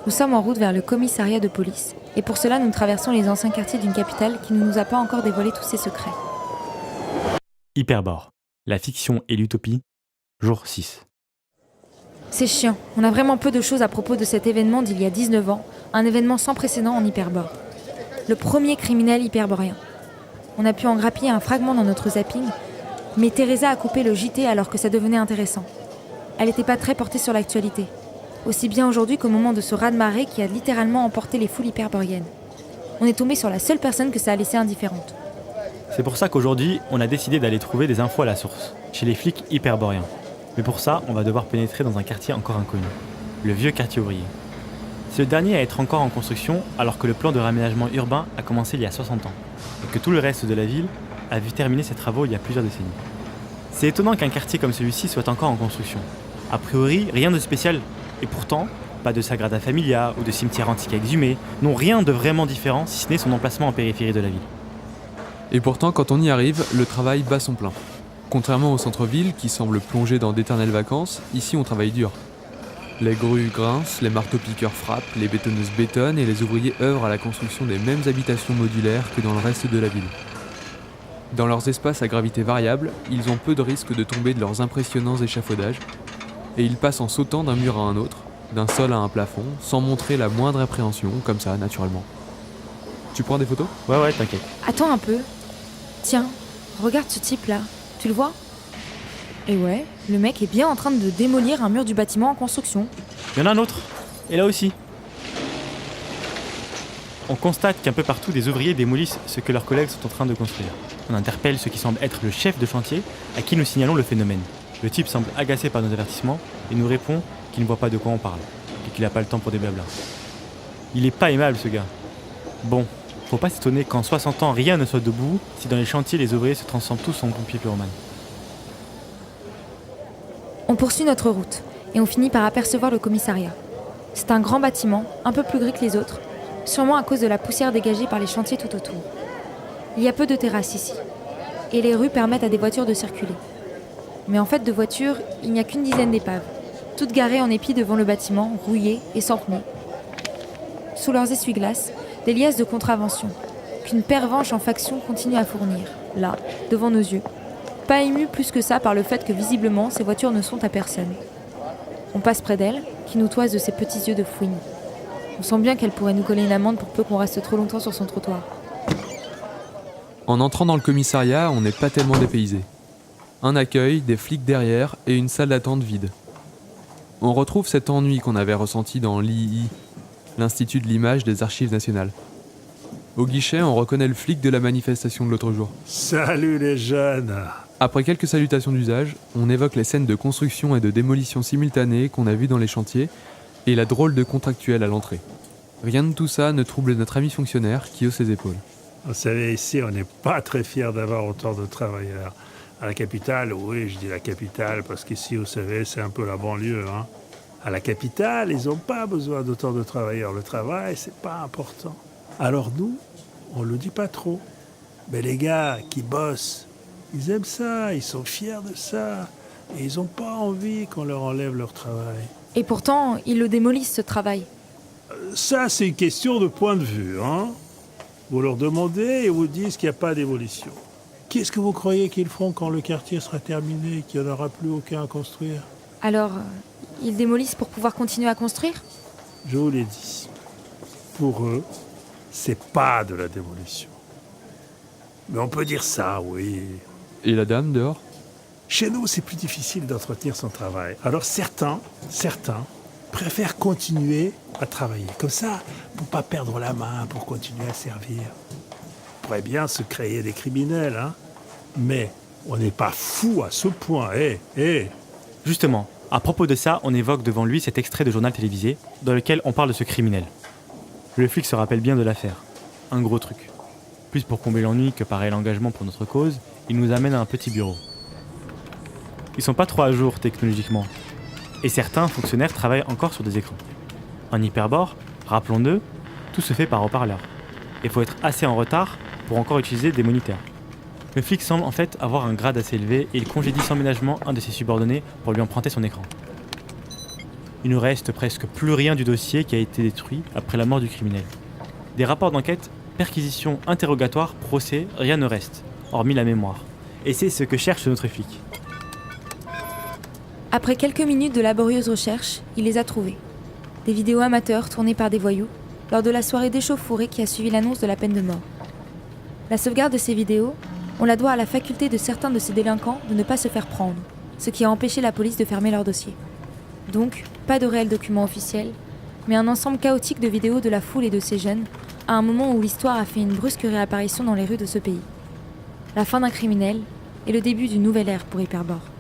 Nous sommes en route vers le commissariat de police, et pour cela nous traversons les anciens quartiers d'une capitale qui ne nous a pas encore dévoilé tous ses secrets. Hyperbore, la fiction et l'utopie, jour 6. C'est chiant, on a vraiment peu de choses à propos de cet événement d'il y a 19 ans, un événement sans précédent en Hyperbore. Le premier criminel hyperborien. On a pu en grappiller un fragment dans notre zapping, mais Teresa a coupé le JT alors que ça devenait intéressant. Elle n'était pas très portée sur l'actualité, aussi bien aujourd'hui qu'au moment de ce raz-de-marée qui a littéralement emporté les foules hyperboriennes. On est tombé sur la seule personne que ça a laissée indifférente. C'est pour ça qu'aujourd'hui, on a décidé d'aller trouver des infos à la source, chez les flics hyperboriens. Mais pour ça, on va devoir pénétrer dans un quartier encore inconnu, le vieux quartier ouvrier. C'est le dernier à être encore en construction alors que le plan de réaménagement urbain a commencé il y a 60 ans, et que tout le reste de la ville a vu terminer ses travaux il y a plusieurs décennies. C'est étonnant qu'un quartier comme celui-ci soit encore en construction. A priori, rien de spécial, et pourtant, pas de Sagrada Familia ou de cimetière antique à exhumer, non rien de vraiment différent si ce n'est son emplacement en périphérie de la ville. Et pourtant, quand on y arrive, le travail bat son plein. Contrairement au centre-ville, qui semble plonger dans d'éternelles vacances, ici on travaille dur. Les grues grincent, les marteaux-piqueurs frappent, les bétonneuses bétonnent et les ouvriers œuvrent à la construction des mêmes habitations modulaires que dans le reste de la ville. Dans leurs espaces à gravité variable, ils ont peu de risques de tomber de leurs impressionnants échafaudages, et ils passent en sautant d'un mur à un autre, d'un sol à un plafond, sans montrer la moindre appréhension, comme ça, naturellement. Tu prends des photos ? Ouais, t'inquiète. Attends un peu. Tiens, regarde ce type-là. Tu le vois ? Et ouais, le mec est bien en train de démolir un mur du bâtiment en construction. Il y en a un autre, et là aussi. On constate qu'un peu partout, des ouvriers démolissent ce que leurs collègues sont en train de construire. On interpelle ce qui semble être le chef de chantier, à qui nous signalons le phénomène. Le type semble agacé par nos avertissements et nous répond qu'il ne voit pas de quoi on parle, et qu'il n'a pas le temps pour des blablas. Il est pas aimable ce gars. Bon, faut pas s'étonner qu'en 60 ans rien ne soit debout si dans les chantiers les ouvriers se transforment tous en pompiers pyromanes. On poursuit notre route et on finit par apercevoir le commissariat. C'est un grand bâtiment, un peu plus gris que les autres, sûrement à cause de la poussière dégagée par les chantiers tout autour. Il y a peu de terrasses ici, et les rues permettent à des voitures de circuler. Mais en fait, de voitures, il n'y a qu'une dizaine d'épaves, toutes garées en épi devant le bâtiment, rouillées et sans pneus. Sous leurs essuie-glaces, des liasses de contraventions, qu'une pervenche en faction continue à fournir, là, devant nos yeux. Pas ému plus que ça par le fait que visiblement, ces voitures ne sont à personne. On passe près d'elle, qui nous toise de ses petits yeux de fouine. On sent bien qu'elle pourrait nous coller une amende pour peu qu'on reste trop longtemps sur son trottoir. En entrant dans le commissariat, on n'est pas tellement dépaysé. Un accueil, des flics derrière et une salle d'attente vide. On retrouve cet ennui qu'on avait ressenti dans l'II, l'Institut de l'image des Archives nationales. Au guichet, on reconnaît le flic de la manifestation de l'autre jour. Salut les jeunes! Après quelques salutations d'usage, on évoque les scènes de construction et de démolition simultanées qu'on a vues dans les chantiers et la drôle de contractuel à l'entrée. Rien de tout ça ne trouble notre ami fonctionnaire qui hausse ses épaules. Vous savez, ici, on n'est pas très fiers d'avoir autant de travailleurs. À la capitale, oui, je dis la capitale, parce qu'ici, vous savez, c'est un peu la banlieue, hein. À la capitale, ils n'ont pas besoin d'autant de travailleurs. Le travail, c'est pas important. Alors nous, on le dit pas trop. Mais les gars qui bossent, ils aiment ça, ils sont fiers de ça. Et ils n'ont pas envie qu'on leur enlève leur travail. Et pourtant, ils le démolissent, ce travail. Ça, c'est une question de point de vue, hein. Vous leur demandez et ils vous disent qu'il n'y a pas d'évolution. Qu'est-ce que vous croyez qu'ils feront quand le quartier sera terminé et qu'il n'y en aura plus aucun à construire ? Alors, ils démolissent pour pouvoir continuer à construire ? Je vous l'ai dit. Pour eux, c'est pas de la démolition. Mais on peut dire ça, oui. Et la dame dehors ? Chez nous, c'est plus difficile d'entretenir son travail. Alors certains préfèrent continuer à travailler. Comme ça, pour pas perdre la main, pour continuer à servir. On pourrait bien se créer des criminels, hein. Mais on n'est pas fou à ce point, Justement, à propos de ça, on évoque devant lui cet extrait de journal télévisé dans lequel on parle de ce criminel. Le flic se rappelle bien de l'affaire. Un gros truc. Plus pour combler l'ennui que par réel engagement pour notre cause, il nous amène à un petit bureau. Ils sont pas trop à jour technologiquement. Et certains fonctionnaires travaillent encore sur des écrans. En Hyperbore, rappelons-le, tout se fait par haut-parleur. Il faut être assez en retard pour encore utiliser des moniteurs. Le flic semble en fait avoir un grade assez élevé et il congédie sans ménagement un de ses subordonnés pour lui emprunter son écran. Il ne reste presque plus rien du dossier qui a été détruit après la mort du criminel. Des rapports d'enquête, perquisitions, interrogatoires, procès, rien ne reste, hormis la mémoire. Et c'est ce que cherche notre flic. Après quelques minutes de laborieuses recherches, il les a trouvées. Des vidéos amateurs tournées par des voyous lors de la soirée d'échauffourée qui a suivi l'annonce de la peine de mort. La sauvegarde de ces vidéos, on la doit à la faculté de certains de ces délinquants de ne pas se faire prendre, ce qui a empêché la police de fermer leur dossier. Donc, pas de réel document officiel, mais un ensemble chaotique de vidéos de la foule et de ces jeunes, à un moment où l'histoire a fait une brusque réapparition dans les rues de ce pays. La fin d'un criminel et le début d'une nouvelle ère pour Hyperbore.